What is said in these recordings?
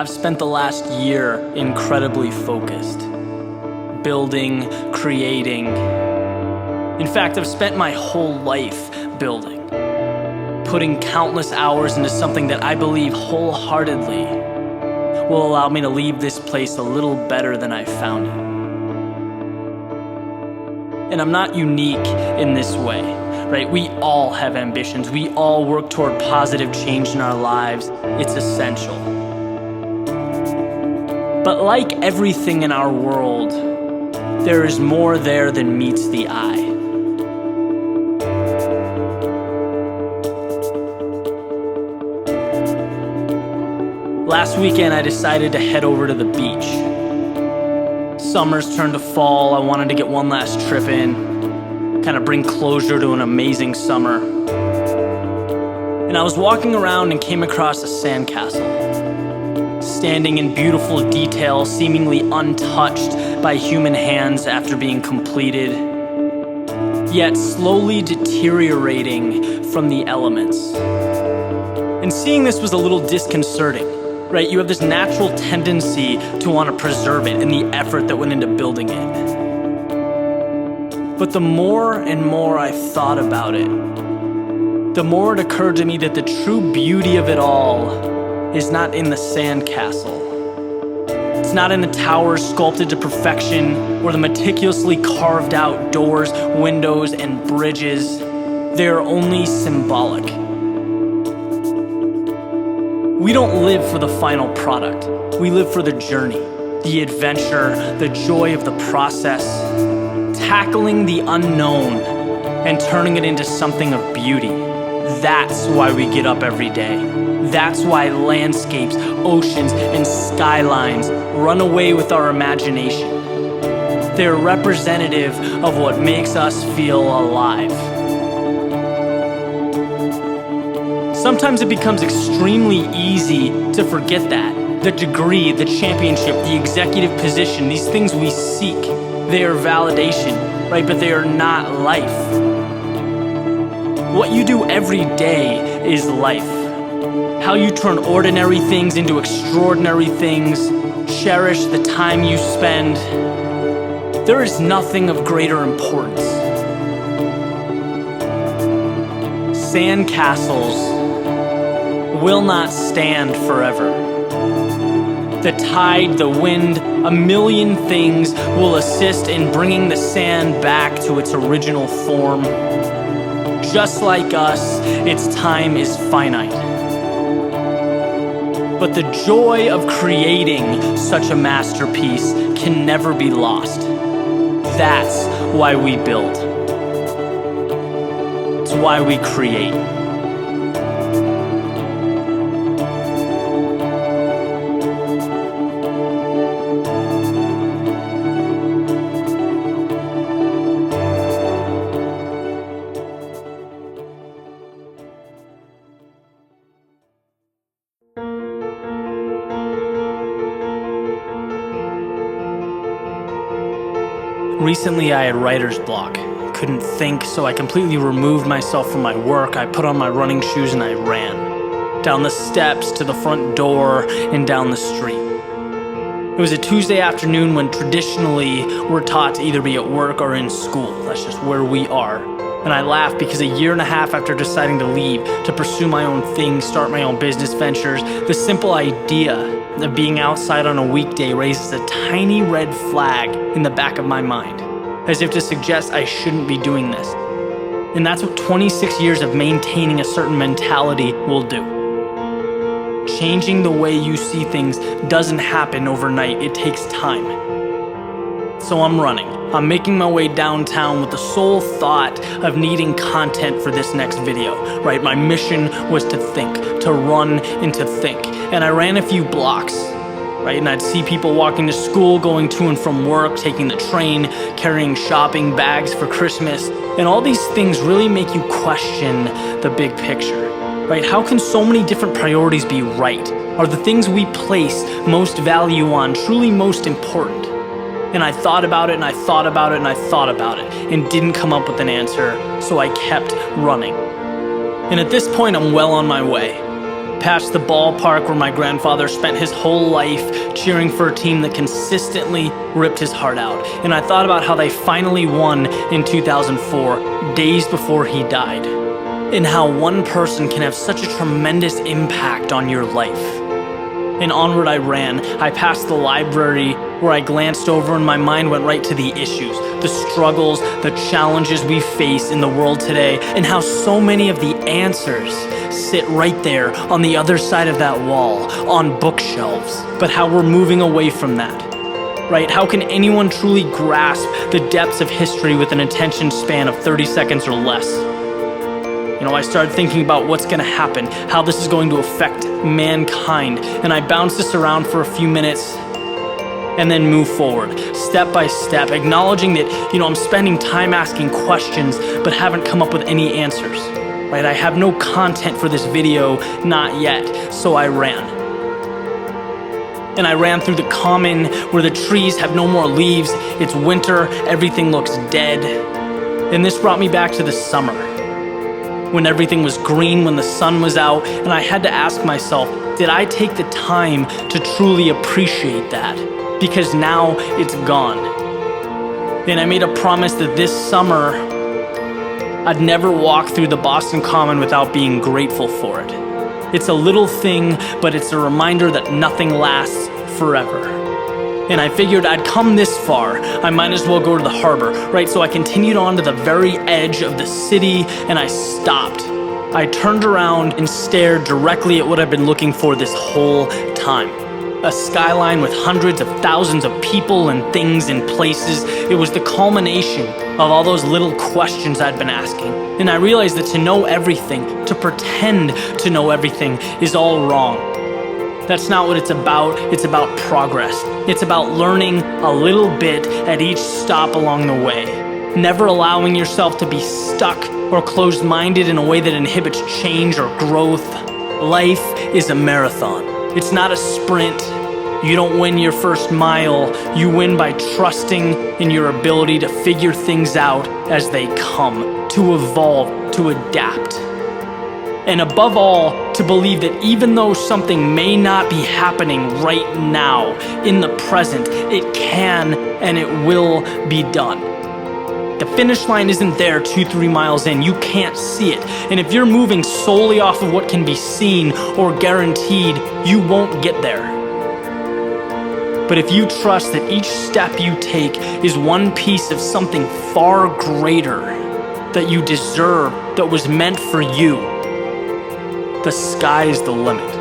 I've spent the last year incredibly focused, building, creating. In fact, I've spent my whole life building, putting countless hours into something that I believe wholeheartedly will allow me to leave this place a little better than I found it. And I'm not unique in this way, right? We all have ambitions. We all work toward positive change in our lives. It's essential. But like everything in our world, there is more there than meets the eye. Last weekend, I decided to head over to the beach. Summer's turned to fall. I wanted to get one last trip in, kind of bring closure to an amazing summer. And I was walking around and came across a sandcastle, standing in beautiful detail, seemingly untouched by human hands after being completed, yet slowly deteriorating from the elements. And seeing this was a little disconcerting, right? You have this natural tendency to want to preserve it and the effort that went into building it. But the more and more I thought about it, the more it occurred to me that the true beauty of it all is not in the sandcastle. It's not in the towers sculpted to perfection or the meticulously carved out doors, windows, and bridges. They are only symbolic. We don't live for the final product. We live for the journey, the adventure, the joy of the process, tackling the unknown and turning it into something of beauty. That's why we get up every day. That's why landscapes, oceans, and skylines run away with our imagination. They're representative of what makes us feel alive. Sometimes it becomes extremely easy to forget that. The degree, the championship, the executive position, these things we seek, they are validation, right? But they are not life. What you do every day is life. How you turn ordinary things into extraordinary things, cherish the time you spend. There is nothing of greater importance. Sandcastles will not stand forever. The tide, the wind, a million things will assist in bringing the sand back to its original form. Just like us, its time is finite. But the joy of creating such a masterpiece can never be lost. That's why we build. It's why we create. Recently, I had writer's block. Couldn't think, so I completely removed myself from my work. I put on my running shoes and I ran. Down the steps to the front door and down the street. It was a Tuesday afternoon when traditionally we're taught to either be at work or in school. That's just where we are. And I laugh because a year and a half after deciding to leave, to pursue my own thing, start my own business ventures, the simple idea of being outside on a weekday raises a tiny red flag in the back of my mind, as if to suggest I shouldn't be doing this. And that's what 26 years of maintaining a certain mentality will do. Changing the way you see things doesn't happen overnight, it takes time. So I'm running. I'm making my way downtown with the sole thought of needing content for this next video, right? My mission was to think, to run and to think. And I ran a few blocks, right? And I'd see people walking to school, going to and from work, taking the train, carrying shopping bags for Christmas. And all these things really make you question the big picture, right? How can so many different priorities be right? Are the things we place most value on truly most important? And I thought about it and I thought about it and I thought about it and didn't come up with an answer, so I kept running. And at this point, I'm well on my way. passed the ballpark where my grandfather spent his whole life cheering for a team that consistently ripped his heart out. And I thought about how they finally won in 2004, days before he died. And how one person can have such a tremendous impact on your life. And onward I ran. I passed the library where I glanced over and my mind went right to the issues, the struggles, the challenges we face in the world today, and how so many of the answers sit right there on the other side of that wall, on bookshelves. But how we're moving away from that, right? How can anyone truly grasp the depths of history with an attention span of 30 seconds or less? I started thinking about what's going to happen, how this is going to affect mankind, and I bounced this around for a few minutes and then move forward, step by step, acknowledging that, I'm spending time asking questions but haven't come up with any answers, right? I have no content for this video, not yet, so I ran. And I ran through the common where the trees have no more leaves, it's winter, everything looks dead. And this brought me back to the summer, when everything was green, when the sun was out, and I had to ask myself, did I take the time to truly appreciate that? Because now it's gone. And I made a promise that this summer, I'd never walk through the Boston Common without being grateful for it. It's a little thing, but it's a reminder that nothing lasts forever. And I figured I'd come this far, I might as well go to the harbor, right? So I continued on to the very edge of the city and I stopped. I turned around and stared directly at what I've been looking for this whole time. A skyline with hundreds of thousands of people and things and places. It was the culmination of all those little questions I'd been asking. And I realized that to know everything, to pretend to know everything, is all wrong. That's not what it's about. It's about progress. It's about learning a little bit at each stop along the way. Never allowing yourself to be stuck or closed-minded in a way that inhibits change or growth. Life is a marathon. It's not a sprint. You don't win your first mile. You win by trusting in your ability to figure things out as they come, to evolve, to adapt. And above all, to believe that even though something may not be happening right now, in the present, it can and it will be done. The finish line isn't there 2-3 miles in. You can't see it. And if you're moving solely off of what can be seen or guaranteed, you won't get there. But if you trust that each step you take is one piece of something far greater that you deserve, that was meant for you, the sky's the limit.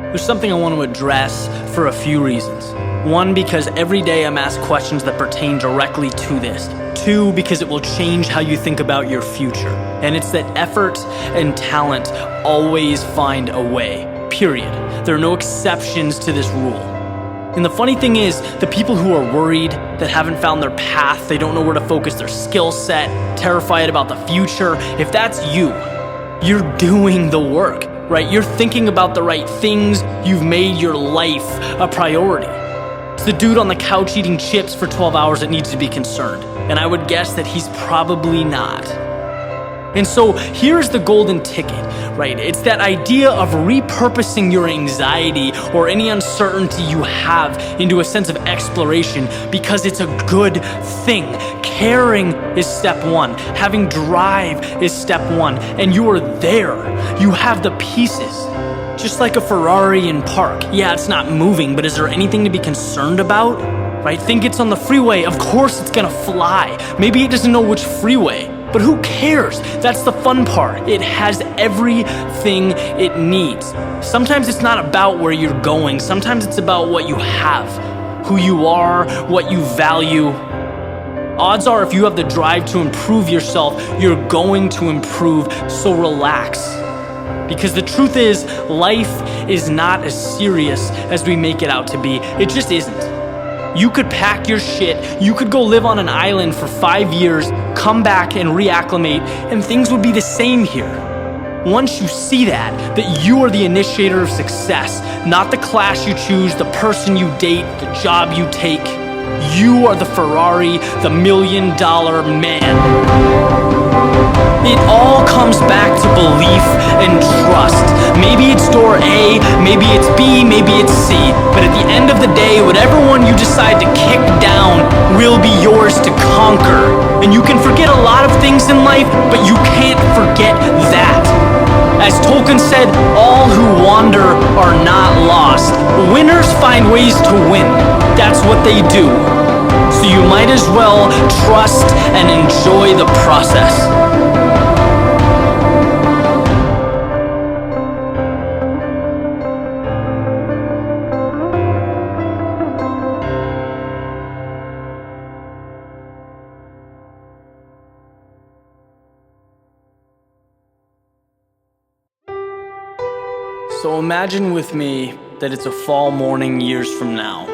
There's something I want to address for a few reasons. One, because every day I'm asked questions that pertain directly to this. Two, because it will change how you think about your future. And it's that effort and talent always find a way, period. There are no exceptions to this rule. And the funny thing is, the people who are worried, that haven't found their path, they don't know where to focus their skill set, terrified about the future, if that's you, you're doing the work. Right? You're thinking about the right things. You've made your life a priority. It's the dude on the couch eating chips for 12 hours that needs to be concerned. And I would guess that he's probably not. And so here's the golden ticket, right? It's that idea of repurposing your anxiety or any uncertainty you have into a sense of exploration because it's a good thing. Caring is step one. Having drive is step one. And you are there. You have the pieces. Just like a Ferrari in park. Yeah, it's not moving, but is there anything to be concerned about? Right? Think it's on the freeway. Of course it's gonna fly. Maybe it doesn't know which freeway. But who cares? That's the fun part. It has everything it needs. Sometimes it's not about where you're going. Sometimes it's about what you have, who you are, what you value. Odds are if you have the drive to improve yourself, you're going to improve, so relax. Because the truth is, life is not as serious as we make it out to be. It just isn't. You could pack your shit, you could go live on an island for 5 years, come back and reacclimate, and things would be the same here. Once you see that you are the initiator of success, not the class you choose, the person you date, the job you take. You are the Ferrari, the $1 million man. It all comes back to belief and trust. Maybe it's door A, maybe it's B, maybe it's C. But at the end of the day, whatever one you decide to kick down will be yours to conquer. And you can forget a lot of things in life, but you can't forget that. As Tolkien said, all who wander are not lost. Winners find ways to win. That's what they do. So you might as well trust and enjoy the process. So imagine with me that it's a fall morning years from now.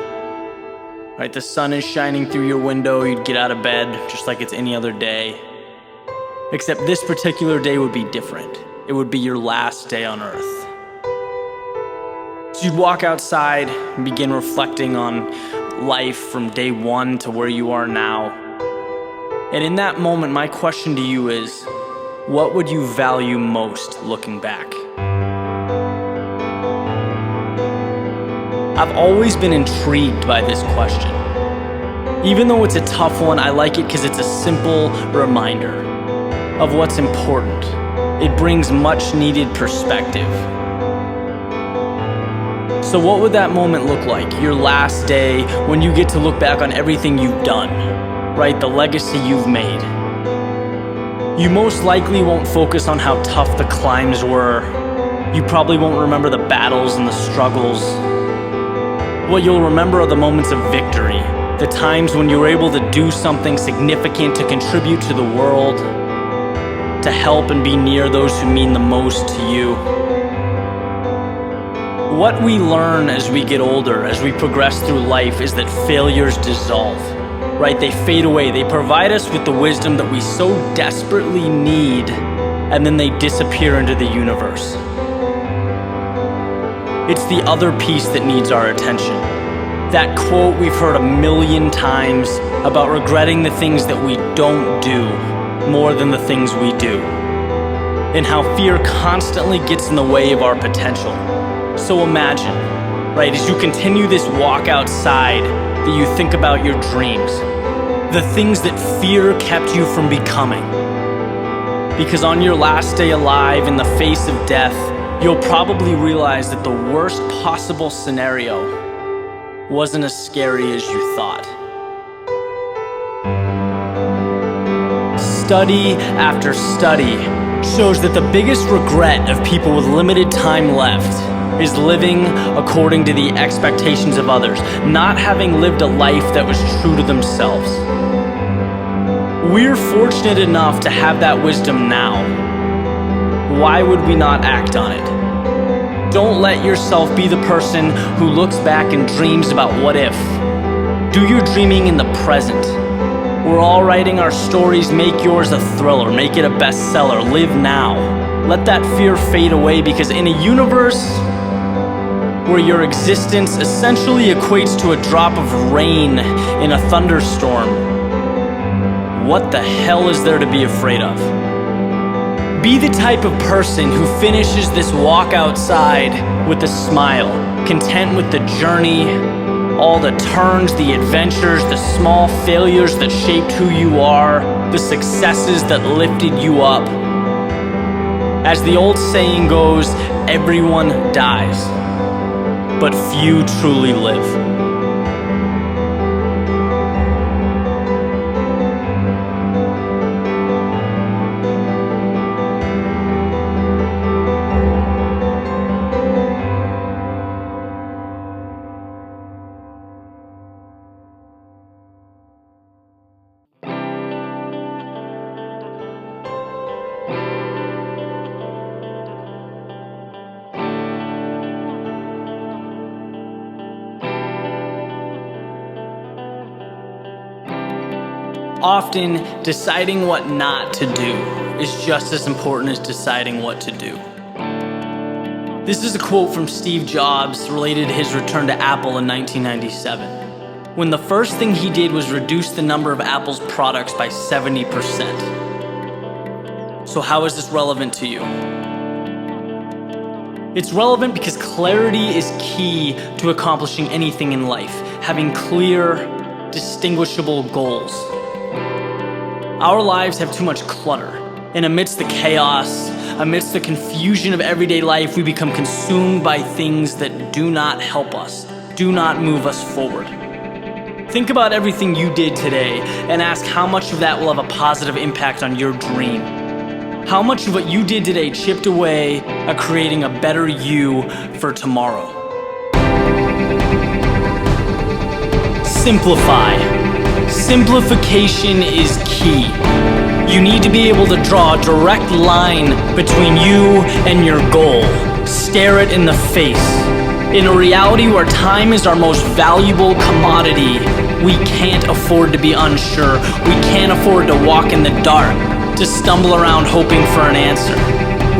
Right, the sun is shining through your window, you'd get out of bed just like it's any other day. Except this particular day would be different. It would be your last day on Earth. So you'd walk outside and begin reflecting on life from day one to where you are now. And in that moment, my question to you is, what would you value most looking back? I've always been intrigued by this question. Even though it's a tough one, I like it because it's a simple reminder of what's important. It brings much needed perspective. So what would that moment look like? Your last day, when you get to look back on everything you've done, right? The legacy you've made. You most likely won't focus on how tough the climbs were. You probably won't remember the battles and the struggles. What you'll remember are the moments of victory, the times when you were able to do something significant to contribute to the world, to help and be near those who mean the most to you. What we learn as we get older, as we progress through life, is that failures dissolve, right? They fade away. They provide us with the wisdom that we so desperately need, and then they disappear into the universe. It's the other piece that needs our attention. That quote we've heard 1,000,000 times about regretting the things that we don't do more than the things we do. And how fear constantly gets in the way of our potential. So imagine, right, as you continue this walk outside, that you think about your dreams, the things that fear kept you from becoming. Because on your last day alive, in the face of death, you'll probably realize that the worst possible scenario wasn't as scary as you thought. Study after study shows that the biggest regret of people with limited time left is living according to the expectations of others, not having lived a life that was true to themselves. We're fortunate enough to have that wisdom now. Why would we not act on it? Don't let yourself be the person who looks back and dreams about what if. Do your dreaming in the present. We're all writing our stories. Make yours a thriller. Make it a bestseller. Live now. Let that fear fade away, because in a universe where your existence essentially equates to a drop of rain in a thunderstorm, what the hell is there to be afraid of? Be the type of person who finishes this walk outside with a smile, content with the journey, all the turns, the adventures, the small failures that shaped who you are, the successes that lifted you up. As the old saying goes, everyone dies, but few truly live. often deciding what not to do is just as important as deciding what to do. This is a quote from Steve Jobs related to his return to Apple in 1997, when the first thing he did was reduce the number of Apple's products by 70%. So how is this relevant to you? It's relevant because clarity is key to accomplishing anything in life, having clear, distinguishable goals. Our lives have too much clutter, and amidst the chaos, amidst the confusion of everyday life, we become consumed by things that do not help us, do not move us forward. Think about everything you did today and ask how much of that will have a positive impact on your dream. How much of what you did today chipped away at creating a better you for tomorrow? Simplify. Simplification is key. You need to be able to draw a direct line between you and your goal. Stare it in the face. In a reality where time is our most valuable commodity, we can't afford to be unsure. We can't afford to walk in the dark, to stumble around hoping for an answer.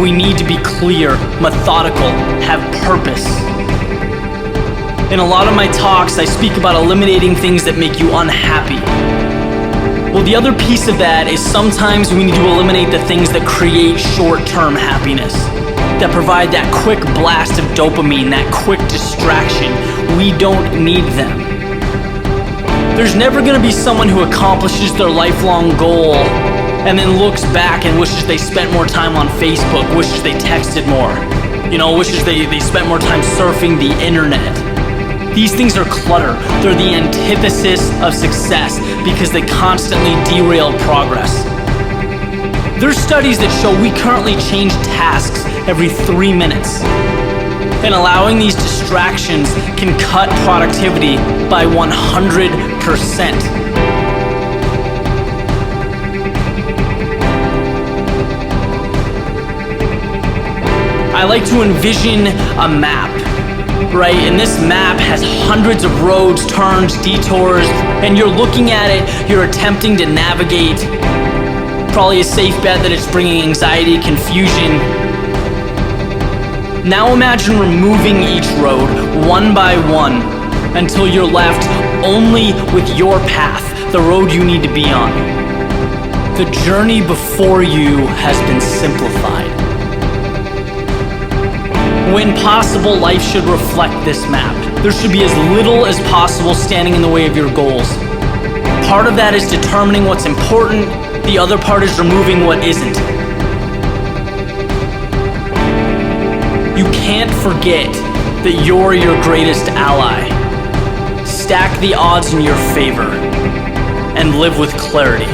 We need to be clear, methodical, have purpose. In a lot of my talks, I speak about eliminating things that make you unhappy. Well, the other piece of that is sometimes we need to eliminate the things that create short-term happiness, that provide that quick blast of dopamine, that quick distraction. We don't need them. There's never going to be someone who accomplishes their lifelong goal and then looks back and wishes they spent more time on Facebook, wishes they texted more, wishes they spent more time surfing the internet. These things are clutter. They're the antithesis of success because they constantly derail progress. There's studies that show we currently change tasks every 3 minutes. And allowing these distractions can cut productivity by 100%. I like to envision a map, right? And this map has hundreds of roads, turns, detours, and you're looking at it, you're attempting to navigate. Probably a safe bet that it's bringing anxiety, confusion. Now imagine removing each road one by one until you're left only with your path, the road you need to be on. The journey before you has been simplified. When possible, life should reflect this map. There should be as little as possible standing in the way of your goals. Part of that is determining what's important. The other part is removing what isn't. You can't forget that you're your greatest ally. Stack the odds in your favor and live with clarity.